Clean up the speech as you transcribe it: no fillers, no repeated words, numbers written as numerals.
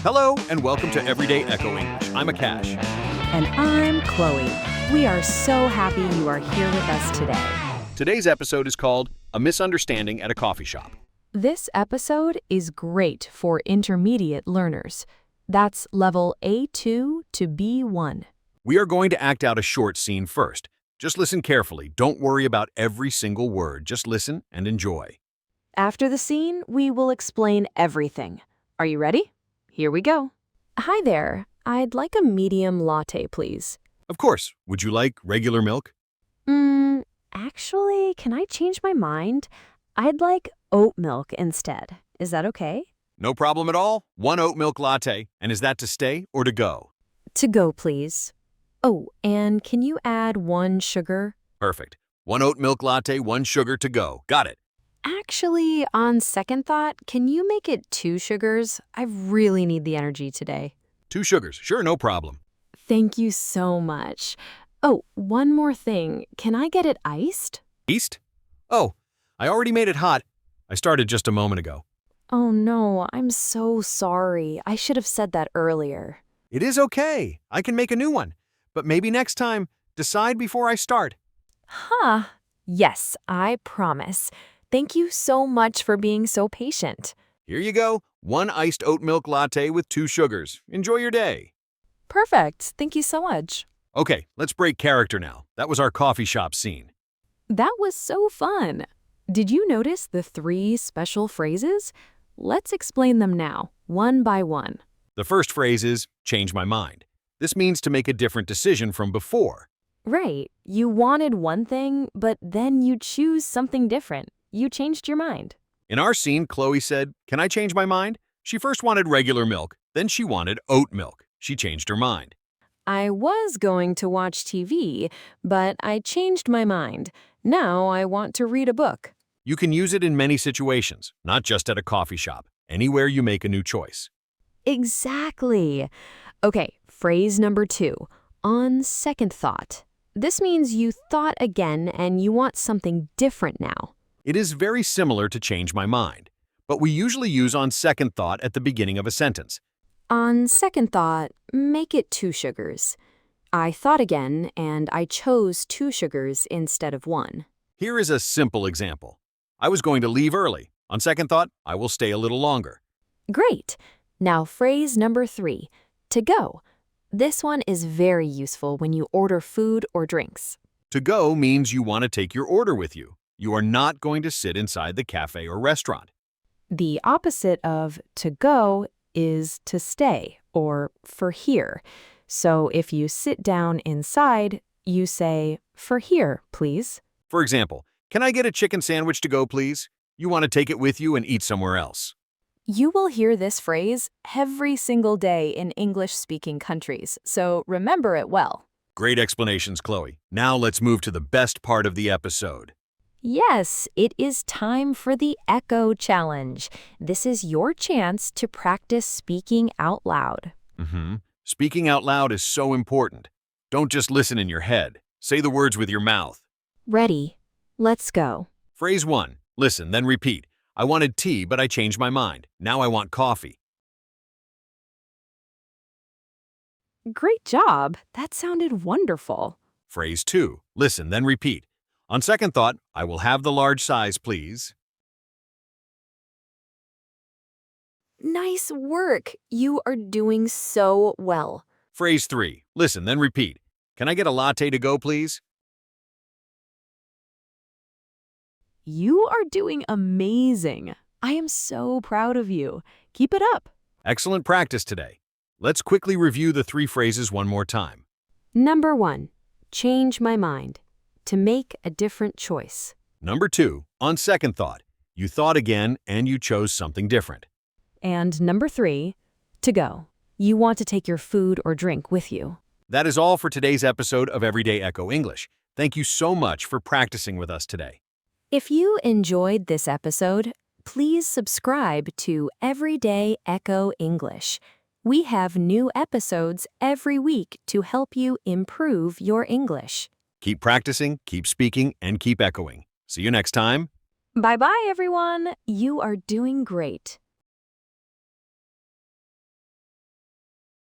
Hello and welcome to Everyday Echo English. I'm Akash. And I'm Chloe. We are so happy you are here with us today. Today's episode is called A Misunderstanding at a Coffee Shop. This episode is great for intermediate learners. That's level A2 to B1. We are going to act out a short scene first. Just listen carefully. Don't worry about every single word. Just listen and enjoy. After the scene, we will explain everything. Are you ready? Here we go. Hi there. I'd like a medium latte, please. Of course. Would you like regular milk? Actually, can I change my mind? I'd like oat milk instead. Is that okay? No problem at all. One oat milk latte. And is that to stay or to go? To go, please. Oh, and can you add 1 sugar? Perfect. One oat milk latte, 1 sugar to go. Got it. Actually, on second thought, can you make it 2 sugars? I really need the energy today. 2 sugars. Sure, no problem. Thank you so much. Oh, one more thing. Can I get it iced? East? Oh, I already made it hot. I started just a moment ago. Oh no, I'm so sorry. I should have said that earlier. It is okay. I can make a new one. But maybe next time, decide before I start. Huh. Yes, I promise. Thank you so much for being so patient. Here you go. 1 iced oat milk latte with 2 sugars. Enjoy your day. Perfect. Thank you so much. Okay, let's break character now. That was our coffee shop scene. That was so fun. Did you notice the 3 special phrases? Let's explain them now, one by one. The first phrase is, change my mind. This means to make a different decision from before. Right. You wanted one thing, but then you choose something different. You changed your mind. In our scene, Chloe said, can I change my mind? She first wanted regular milk, then she wanted oat milk. She changed her mind. I was going to watch TV, but I changed my mind. Now I want to read a book. You can use it in many situations, not just at a coffee shop, anywhere you make a new choice. Exactly. Okay, phrase number 2, on second thought. This means you thought again and you want something different now. It is very similar to change my mind, but we usually use on second thought at the beginning of a sentence. On second thought, make it 2 sugars. I thought again and I chose 2 sugars instead of 1. Here is a simple example. I was going to leave early. On second thought, I will stay a little longer. Great. Now phrase number 3, to go. This one is very useful when you order food or drinks. To go means you want to take your order with you. You are not going to sit inside the cafe or restaurant. The opposite of to go is to stay or for here. So if you sit down inside, you say, for here, please. For example, can I get a chicken sandwich to go, please? You want to take it with you and eat somewhere else. You will hear this phrase every single day in English-speaking countries, so remember it well. Great explanations, Chloe. Now let's move to the best part of the episode. Yes, it is time for the Echo Challenge. This is your chance to practice speaking out loud. Speaking out loud is so important. Don't just listen in your head. Say the words with your mouth. Ready? Let's go. Phrase 1. Listen, then repeat. I wanted tea, but I changed my mind. Now I want coffee. Great job. That sounded wonderful. Phrase 2. Listen, then repeat. On second thought, I will have the large size, please. Nice work. You are doing so well. Phrase 3. Listen, then repeat. Can I get a latte to go, please? You are doing amazing. I am so proud of you. Keep it up. Excellent practice today. Let's quickly review the 3 phrases one more time. Number 1, change my mind. To make a different choice. Number 2, on second thought. You thought again and you chose something different. And number 3, to go. You want to take your food or drink with you. That is all for today's episode of Everyday Echo English. Thank you so much for practicing with us today. If you enjoyed this episode, please subscribe to Everyday Echo English. We have new episodes every week to help you improve your English. Keep practicing, keep speaking, and keep echoing. See you next time. Bye-bye, everyone. You are doing great.